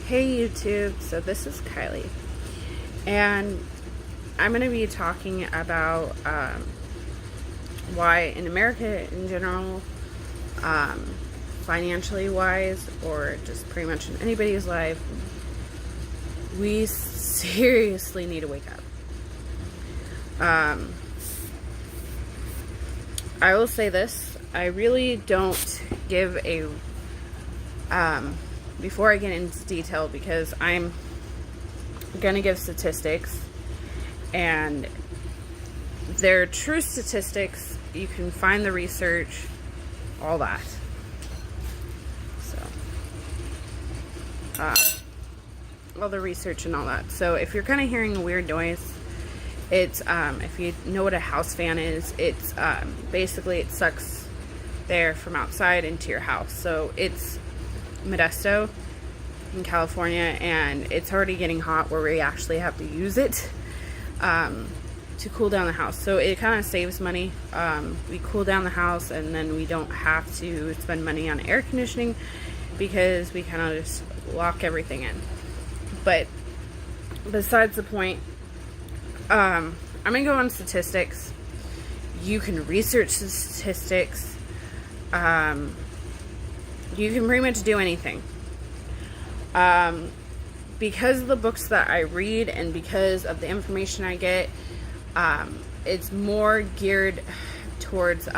Hey YouTube, so this is Kylie, and I'm going to be talking about why in America in general, financially wise, or just pretty much in anybody's life, we seriously need to wake up. I will say this, I really don't give a before I get into detail, because I'm gonna give statistics, and they're true statistics. You can find the research, all that. So all the research and all that. So if you're kind of hearing a weird noise, it's if you know what a house fan is, it's basically it sucks air from outside into your house. So it's Modesto in California, and it's already getting hot where we actually have to use it to cool down the house. So it kind of saves money. We cool down the house, and then we don't have to spend money on air conditioning because we kind of just lock everything in. But besides the point, I'm gonna go on statistics. You can research the statistics. You can pretty much do anything. Because of the books that I read and because of the information I get, it's more geared towards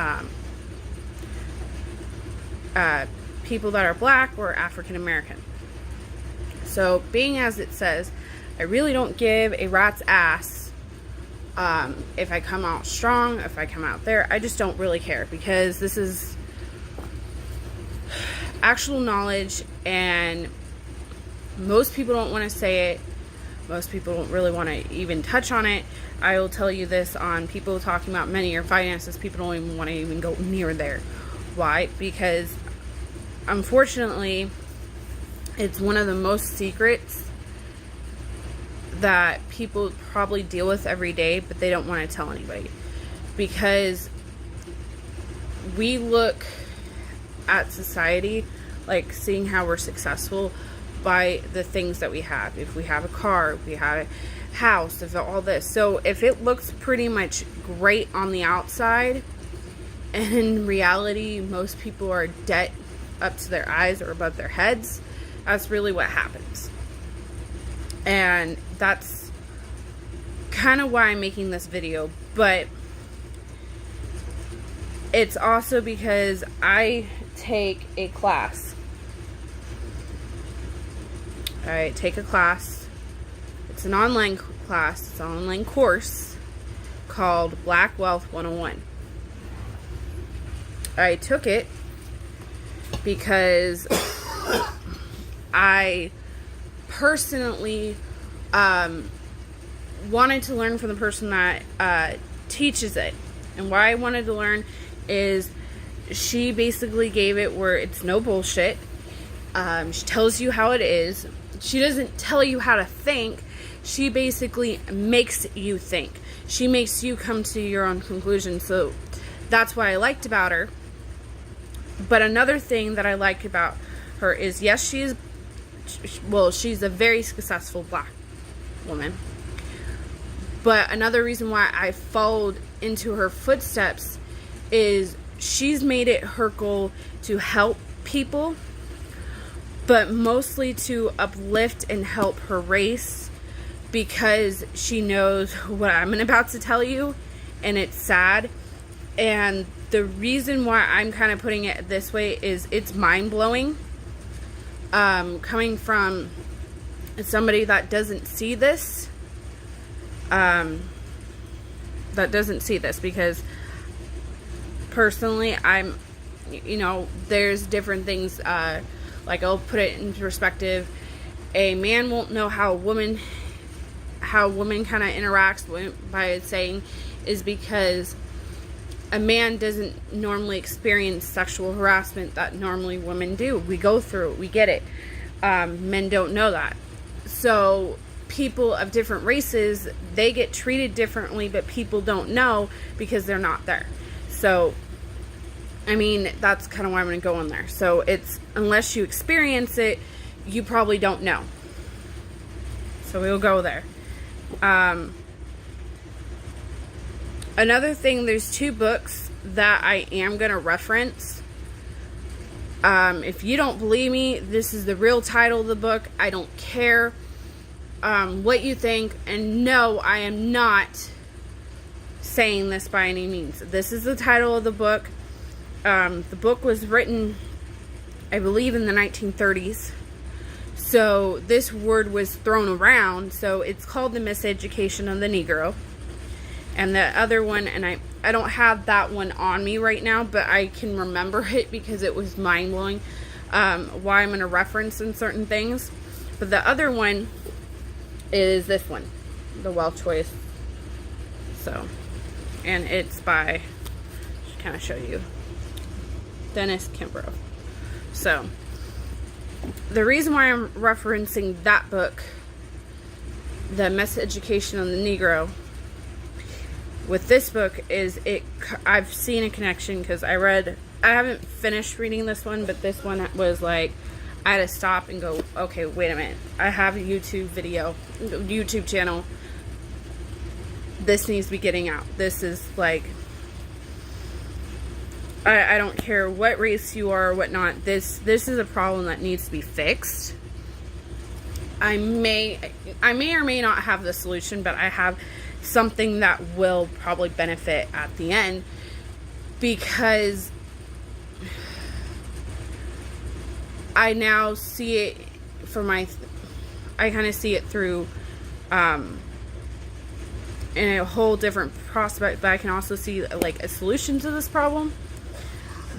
people that are black or African American. So being as it says, I really don't give a rat's ass if I come out strong, if I come out there. I just don't really care, because this is actual knowledge, and most people don't want to say it. Most people don't really want to even touch on it. I will tell you this, on people talking about money or finances, people don't even want to even go near there. Why? Because unfortunately, it's one of the most secrets that people probably deal with every day, but they don't want to tell anybody, because we look at society, like seeing how we're successful by the things that we have. If we have a car, if we have a house, if all this. So if it looks pretty much great on the outside, and in reality most people are debt up to their eyes or above their heads, that's really what happens. And that's kind of why I'm making this video. But it's also because I take a class. I take a class. It's an online class. It's an online course called Black Wealth 101. I took it because I personally wanted to learn from the person that teaches it. And why I wanted to learn is she basically gave it where it's no bullshit. She tells you how it is. She doesn't tell you how to think. She basically makes you think. She makes you come to your own conclusion. So that's what I liked about her. But another thing that I like about her is, yes, she's a very successful black woman. But another reason why I followed into her footsteps is she's made it her goal to help people, but mostly to uplift and help her race, because she knows what I'm about to tell you, and it's sad. And the reason why I'm kind of putting it this way is it's mind-blowing, coming from somebody that doesn't see this, because personally, there's different things, like I'll put it in perspective. A man won't know how a woman kind of interacts by saying, is because a man doesn't normally experience sexual harassment that normally women do. We go through it, we get it. Men don't know that. So people of different races, they get treated differently, but people don't know because they're not there. So I mean, that's kind of why I'm going to go on there. So it's, unless you experience it, you probably don't know. So we'll go there. Another thing, there's 2 books that I am going to reference. If you don't believe me, this is the real title of the book. I don't care what you think. And no, I am not saying this by any means. This is the title of the book. The book was written, I believe, in the 1930s. So this word was thrown around. So it's called The Miseducation of the Negro. And the other one, and I don't have that one on me right now, but I can remember it because it was mind-blowing why I'm going to reference in certain things. But the other one is this one, The Wealth Choice. So, and it's by, just kind of show you, Dennis Kimbrough. So, the reason why I'm referencing that book, The Miseducation of the Negro, with this book is I've seen a connection because I haven't finished reading this one, but this one was like, I had to stop and go, okay, wait a minute. I have a YouTube channel. This needs to be getting out. This is like, I don't care what race you are or whatnot. This is a problem that needs to be fixed. I may or may not have the solution, but I have something that will probably benefit at the end, because I now see it I kind of see it through in a whole different prospect, but I can also see like a solution to this problem.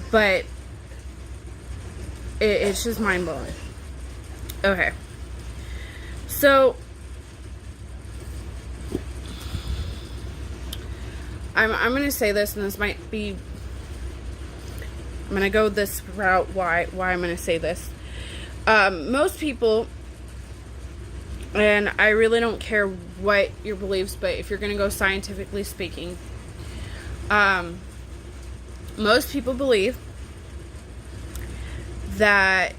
But it's just mind-blowing. Okay, so I'm going to say this, and this might be, I'm going to go this route, why I'm going to say this. Most people, and I really don't care what your beliefs, but if you're going to go scientifically speaking, most people believe that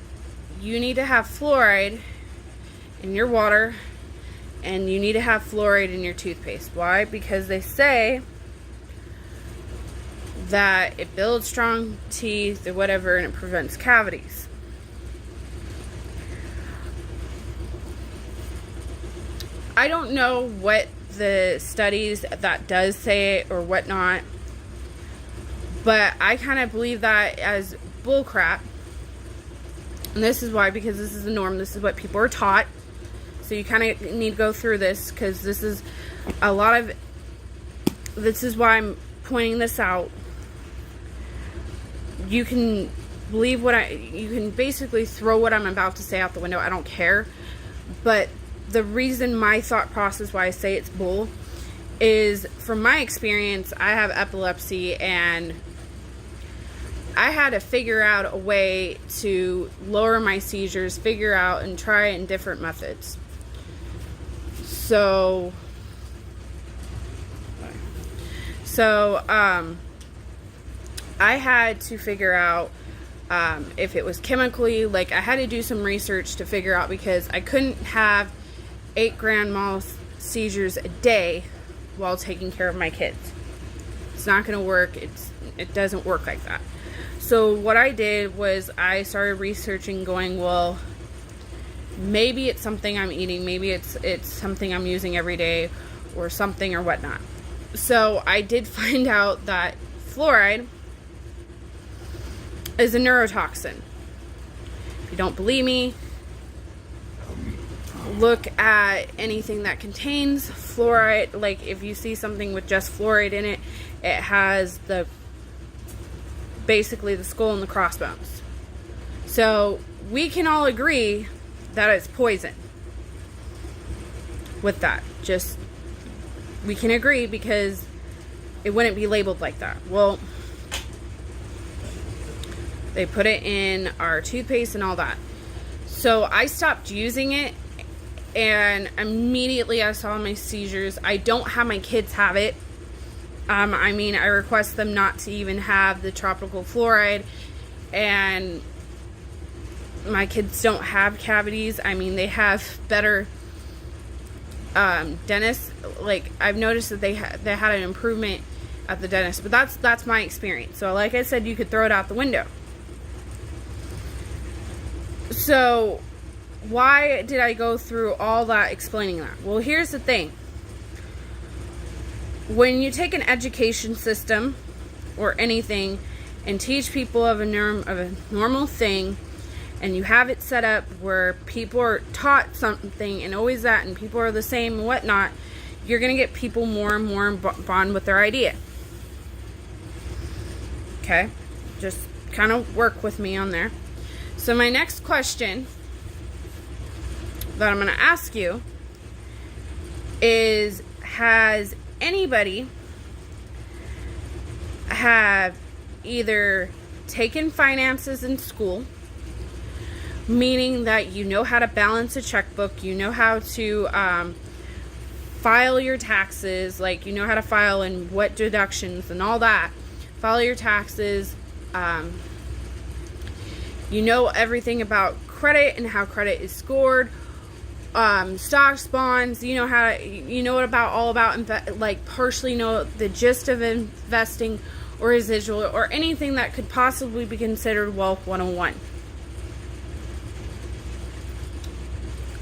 you need to have fluoride in your water, and you need to have fluoride in your toothpaste. Why? Because they say that it builds strong teeth or whatever, and it prevents cavities. I don't know what the studies that does say it or whatnot, but I kind of believe that as bullcrap. And this is why, because this is the norm. This is what people are taught. So you kind of need to go through this, because this is a lot of, this is why I'm pointing this out. You can believe you can basically throw what I'm about to say out the window. I don't care. But the reason, my thought process why I say it's bull, is from my experience, I have epilepsy, and I had to figure out a way to lower my seizures, figure out and try it in different methods. So I had to figure out if it was chemically, like I had to do some research to figure out, because I couldn't have 8 grand mal seizures a day while taking care of my kids. It's not going to work. It doesn't work like that. So what I did was I started researching, going, well, maybe it's something I'm eating, maybe it's something I'm using every day, or something or whatnot. So I did find out that fluoride is a neurotoxin. If you don't believe me, look at anything that contains fluoride. Like if you see something with just fluoride in it, it has basically the skull and the crossbones. So we can all agree that it's poison with that. Just, we can agree, because it wouldn't be labeled like that. Well, they put it in our toothpaste and all that. So I stopped using it, and immediately I saw my seizures. I don't have my kids have it. I mean, I request them not to even have the tropical fluoride, and my kids don't have cavities. I mean, they have better Dentists, like, I've noticed that they had an improvement at the dentist, but that's my experience. So like I said, you could throw it out the window. So why did I go through all that explaining that? Well, here's the thing. When you take an education system or anything and teach people of a normal thing, and you have it set up where people are taught something and always that, and people are the same and whatnot, you're going to get people more and more bond with their idea. Okay? Just kind of work with me on there. So my next question that I'm going to ask you is, has anybody have either taken finances in school, meaning that you know how to balance a checkbook, you know how to file your taxes, like you know how to file and what deductions and all that, file your taxes, you know everything about credit and how credit is scored, stocks, bonds, you know how to, you know all about like partially know the gist of investing or residual or anything that could possibly be considered Wealth 101.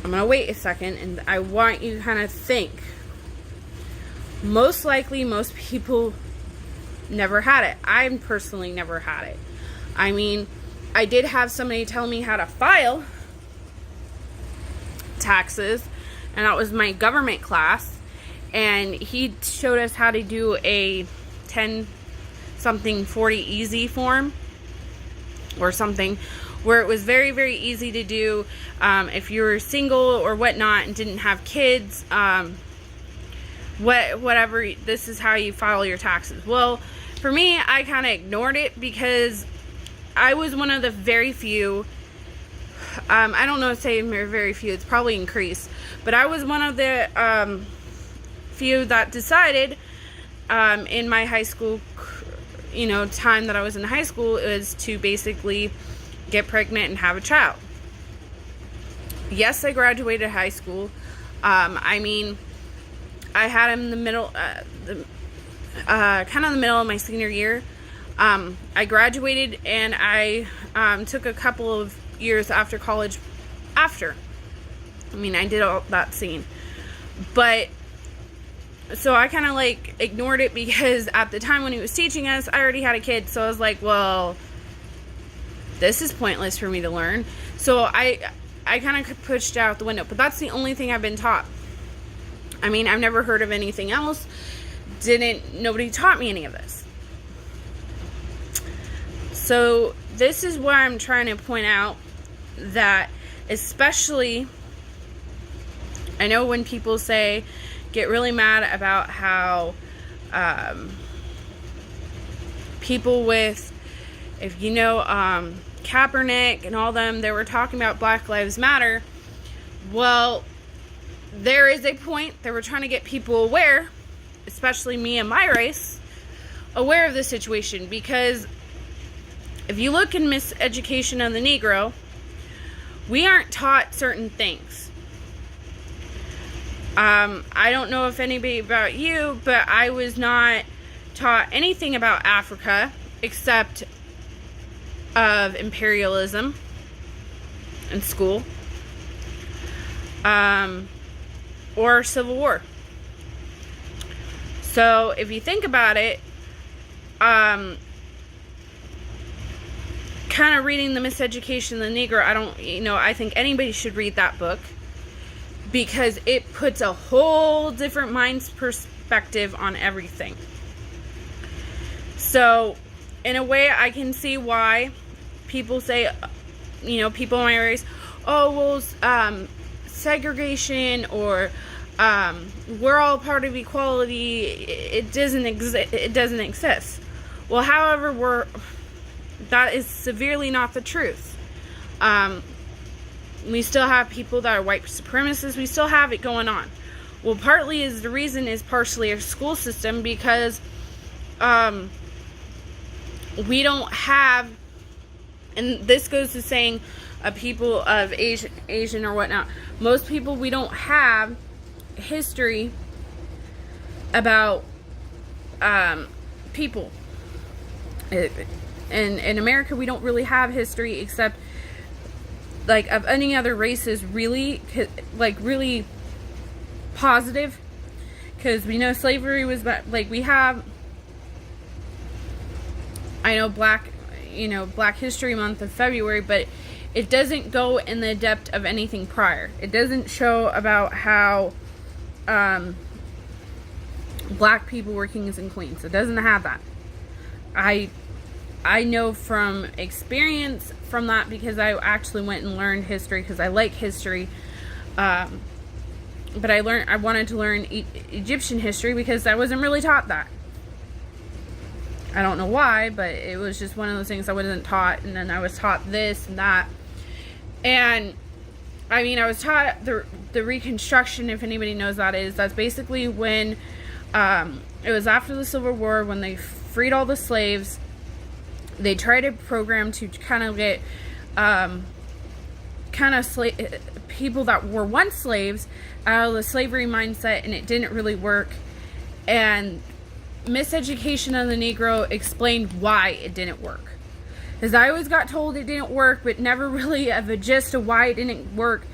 I'm going to wait a second, and I want you to kind of think. Most likely, most people never had it. I personally never had it. I mean, I did have somebody tell me how to file taxes, and that was my government class, and he showed us how to do a 10-something 40 easy form or something, where it was very, very easy to do if you were single or whatnot and didn't have kids, whatever, this is how you file your taxes. Well, for me, I kind of ignored it because I was one of the very few, I don't know, say very few, it's probably increased, but I was one of the few that decided in my high school, time that I was in high school, is to basically get pregnant and have a child. Yes, I graduated high school. I mean, I had him in the middle, kind of the middle of my senior year. I graduated, and I took a couple of years after college after. I mean, I did all that scene. But, so I kind of like ignored it because at the time when he was teaching us, I already had a kid. So I was like, well, this is pointless for me to learn. So I kind of pushed it out the window. But that's the only thing I've been taught. I mean, I've never heard of anything else. Nobody taught me any of this. So this is why I'm trying to point out that, especially, I know when people get really mad about how people with, if you know, Kaepernick and all them, they were talking about Black Lives Matter. Well, there is a point. They were trying to get people aware, especially me and my race, aware of the situation. Because if you look in Miseducation of the Negro, we aren't taught certain things. I don't know if anybody about you, but I was not taught anything about Africa except of imperialism in school, or Civil War. So if you think about it, kind of reading the Miseducation of the Negro, I think anybody should read that book, because it puts a whole different mind's perspective on everything. So in a way, I can see why people say, people in my race, oh, well, segregation, or we're all part of equality, it doesn't exist. Well, however, that is severely not the truth. We still have people that are white supremacists. We still have it going on. Well, partially is partially our school system, because we don't have, and this goes to saying people of Asian or whatnot, most people, we don't have history about people. In America, we don't really have history except like of any other races, really, like really positive, because we know slavery was like, we have, I know Black History Month of February, but it doesn't go in the depth of anything prior. It doesn't show about how Black people were kings and queens. It doesn't have that. I know from experience from that, because I actually went and learned history because I like history. But I wanted to learn Egyptian history because I wasn't really taught that. I don't know why, but it was just one of those things I wasn't taught, and then I was taught this and that. And I mean, I was taught the Reconstruction, if anybody knows that is. That's basically when it was after the Civil War, when they freed all the slaves. They tried a program to kind of get people that were once slaves out of the slavery mindset, and it didn't really work. And Miseducation of the Negro explained why it didn't work. Because I always got told it didn't work, but never really of a gist of why it didn't work.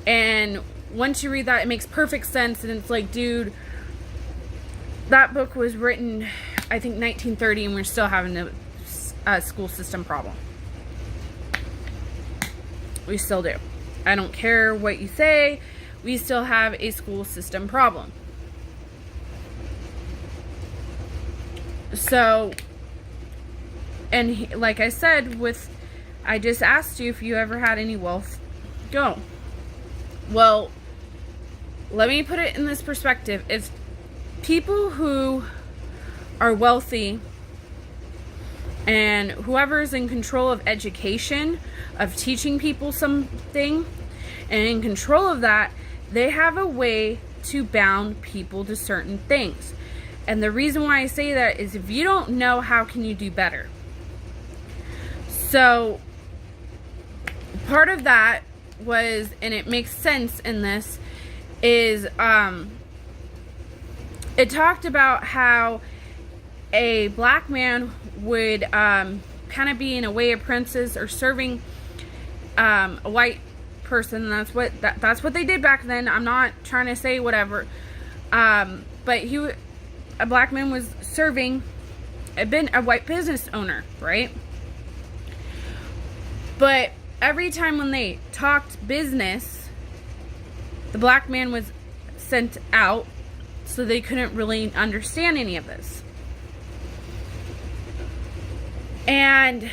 And once you read that, it makes perfect sense. And it's like, dude, that book was written, I think, 1930, and we're still having a school system problem. We still do. I don't care what you say, we still have a school system problem. So, and like I said, I just asked you if you ever had any wealth. Go. Well, let me put it in this perspective. If people who are wealthy and whoever's in control of education, of teaching people something, and in control of that, they have a way to bound people to certain things. And the reason why I say that is, if you don't know, how can you do better? So part of that was, and it makes sense in this, is it talked about how a black man would kind of be in a way a princess, or serving a white person. That's what they did back then. I'm not trying to say whatever, but a black man was serving a white business owner, right? But every time when they talked business, the black man was sent out, so they couldn't really understand any of this. And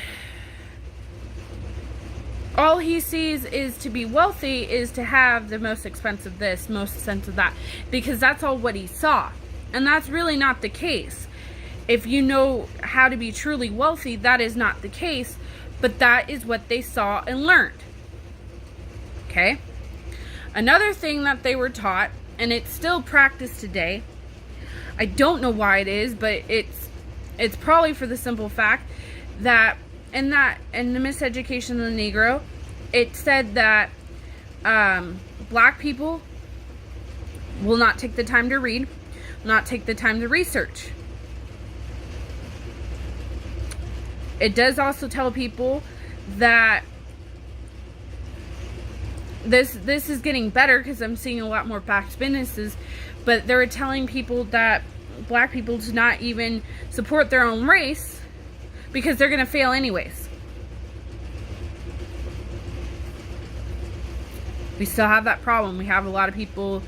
all he sees is to be wealthy is to have the most expensive this, most expensive that, because that's all what he saw. And that's really not the case. If you know how to be truly wealthy, that is not the case, but that is what they saw and learned. Okay? Another thing that they were taught, and it's still practiced today, I don't know why it is, but it's probably for the simple fact that in the Miseducation of the Negro, it said that black people will not take the time to read, not take the time to research. It does also tell people that this is getting better, because I'm seeing a lot more backed businesses, but they were telling people that black people to not even support their own race because they're going to fail anyways. We still have that problem. We have a lot of people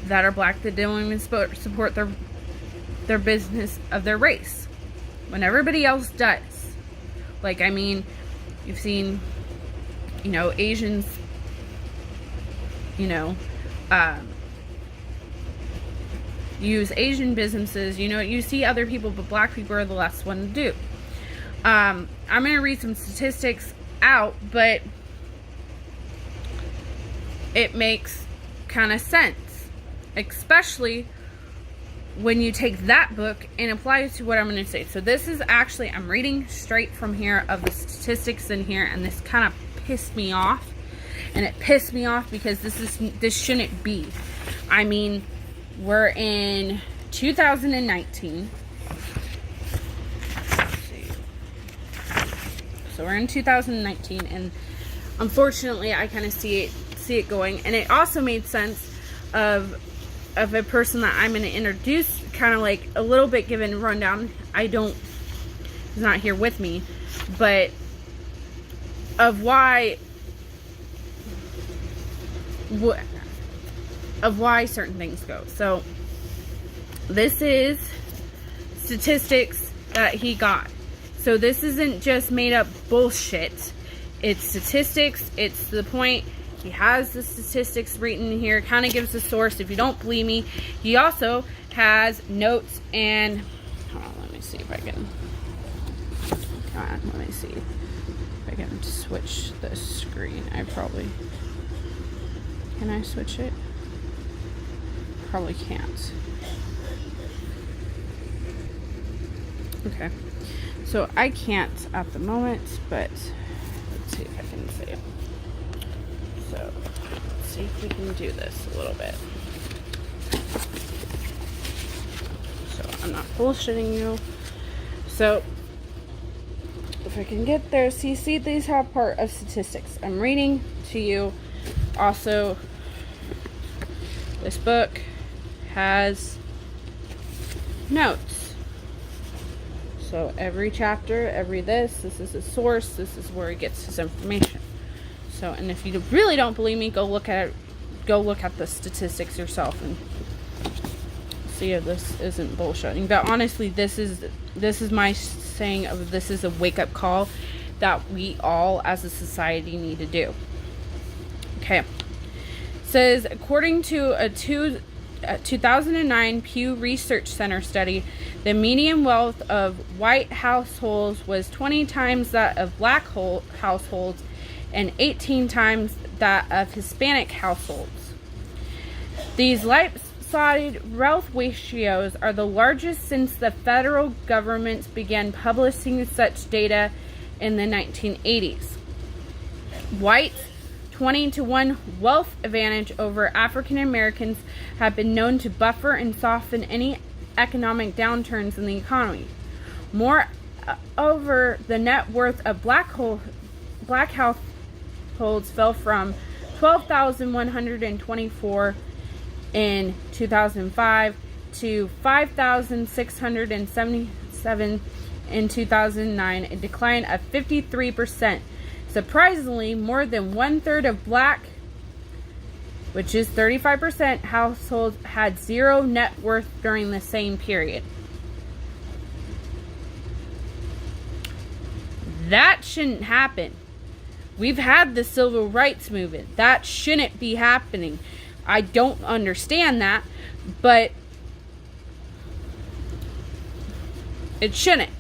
that are black that don't even support their business of their race, when everybody else does. Like, I mean, you've seen, Asians, use Asian businesses, you see other people, but black people are the last one to do. I'm going to read some statistics out, but it makes kind of sense, especially when you take that book and apply it to what I'm going to say. So this is actually, I'm reading straight from here of the statistics in here, and this kind of pissed me off. And it pissed me off because this shouldn't be. I mean, we're in 2019. Let's see. So we're in 2019, and unfortunately, I kind of see it going. And it also made sense of a person that I'm going to introduce, kind of like a little bit given rundown. He's not here with me, but of why certain things go. So this is statistics that he got. So this isn't just made up bullshit. It's statistics. It's to the point. He has the statistics written here. Kind of gives the source if you don't believe me. He also has notes and... Hold on, let me see if I can... let me see if I can switch the screen. Can I switch it? Probably can't. Okay. So I can't at the moment, but let's see if I can see it. So let's see if we can do this a little bit. So I'm not bullshitting you. So if I can get there, see these have part of statistics. I'm reading to you. Also, this book has notes. So every chapter, this is a source. This is where he gets his information. So, and if you really don't believe me, go look at the statistics yourself and see if this isn't bullshitting. But honestly, this is my saying of this is a wake-up call that we all as a society need to do. Okay. It says, according to a 2009 Pew Research Center study, the median wealth of white households was 20 times that of black households and 18 times that of Hispanic households. These lopsided wealth ratios are the largest since the federal government began publishing such data in the 1980s. Whites' 20-to-1 wealth advantage over African Americans have been known to buffer and soften any economic downturns in the economy. Moreover, the net worth of black households fell from $12,124 in 2005 to $5,677 in 2009, a decline of 53%. Surprisingly, more than one-third of black, which is 35%, households had zero net worth during the same period. That shouldn't happen. We've had the civil rights movement. That shouldn't be happening. I don't understand that, but it shouldn't.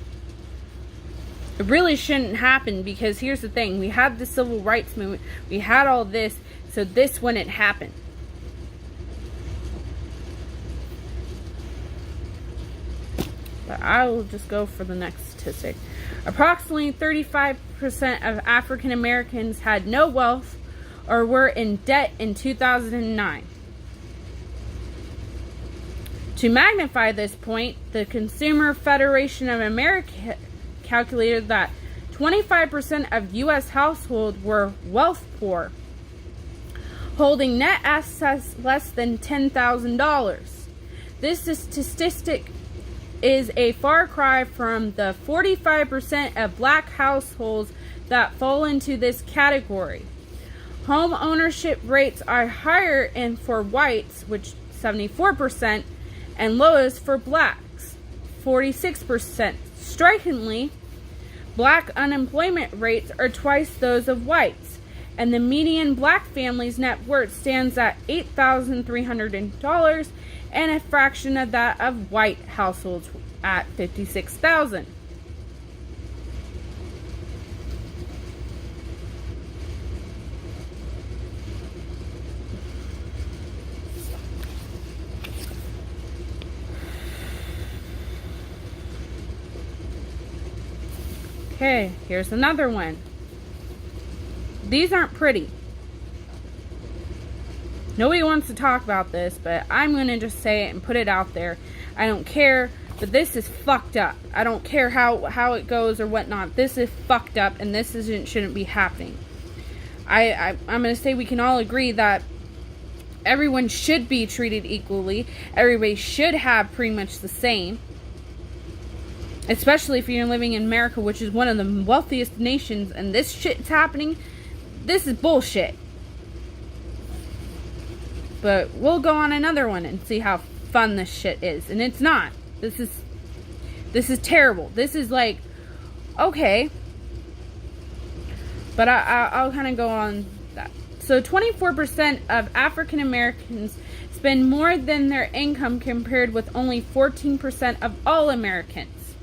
It really shouldn't happen, because here's the thing. We had the civil rights movement. We had all this, so this wouldn't happen. But I will just go for the next statistic. Approximately 35% of African Americans had no wealth or were in debt in 2009. To magnify this point, the Consumer Federation of America calculated that 25% of U.S. households were wealth poor, holding net assets less than $10,000. This statistic is a far cry from the 45% of black households that fall into this category. Home ownership rates are higher for whites, which 74%, and lowest for blacks, 46%. Strikingly, black unemployment rates are twice those of whites, and the median black family's net worth stands at $8,300 and a fraction of that of white households at $56,000. Okay, here's another one. These aren't pretty. Nobody wants to talk about this, but I'm going to just say it and put it out there. I don't care, but this is fucked up. I don't care how it goes or whatnot. This is fucked up, and this shouldn't be happening. I'm going to say we can all agree that everyone should be treated equally. Everybody should have pretty much the same. Especially if you're living in America, which is one of the wealthiest nations, and this shit's happening. This is bullshit. But we'll go on another one and see how fun this shit is. And it's not. This is terrible. This is like, okay. But I'll kind of go on that. So 24% of African Americans spend more than their income, compared with only 14% of all Americans.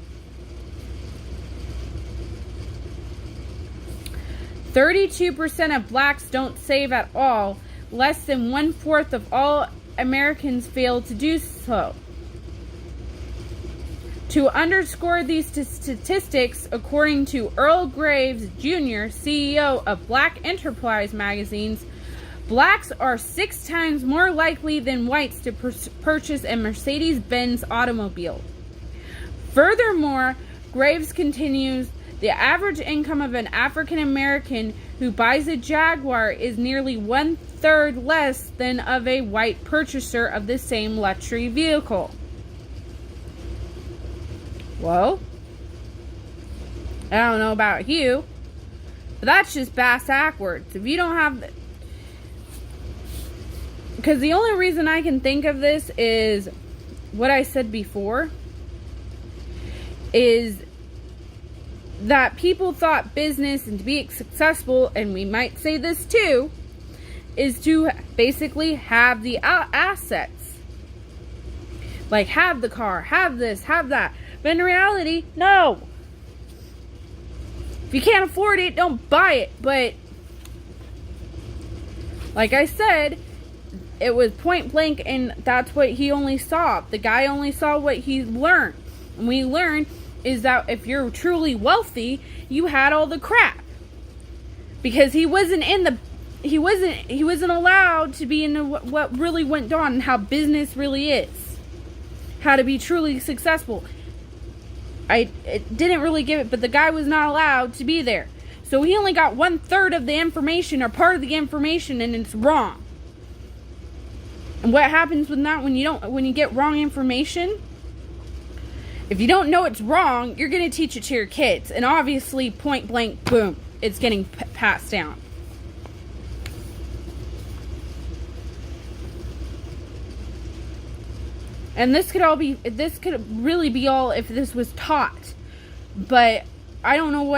32% of blacks don't save at all. Less than 1/4 of all Americans fail to do so. To underscore these statistics, according to Earl Graves Jr., CEO of Black Enterprise magazines, blacks are 6 times more likely than whites to purchase a Mercedes-Benz automobile. Furthermore, Graves continues, the average income of an African American who buys a Jaguar is nearly 1/3 less than of a white purchaser of the same luxury vehicle. Well, I don't know about you, but that's just bass backwards. If you don't have because the only reason I can think of this is what I said before, is that people thought business and to be successful, and we might say this too, is to basically have the assets. Like, have the car, have this, have that. But in reality, no. If you can't afford it, don't buy it. But, like I said, it was point blank, and that's what he only saw. The guy only saw what he learned. And we learned is that if you're truly wealthy, you had all the crap. Because he wasn't allowed to be in what really went on and how business really is. How to be truly successful. It didn't really give it, but the guy was not allowed to be there. So he only got 1/3 of the information, or part of the information, and it's wrong. And what happens with that when you get wrong information? If you don't know it's wrong, you're going to teach it to your kids. And obviously, point blank, boom, it's getting passed down. And this could really be all if this was taught. But I don't know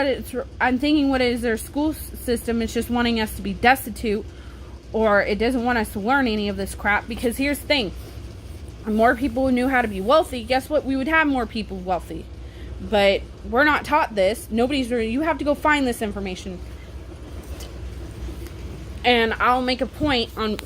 I'm thinking what is their school system is just wanting us to be destitute, or it doesn't want us to learn any of this crap. Because here's the thing. If more people knew how to be wealthy, guess what? We would have more people wealthy. But we're not taught this. You have to go find this information. And I'll make a point on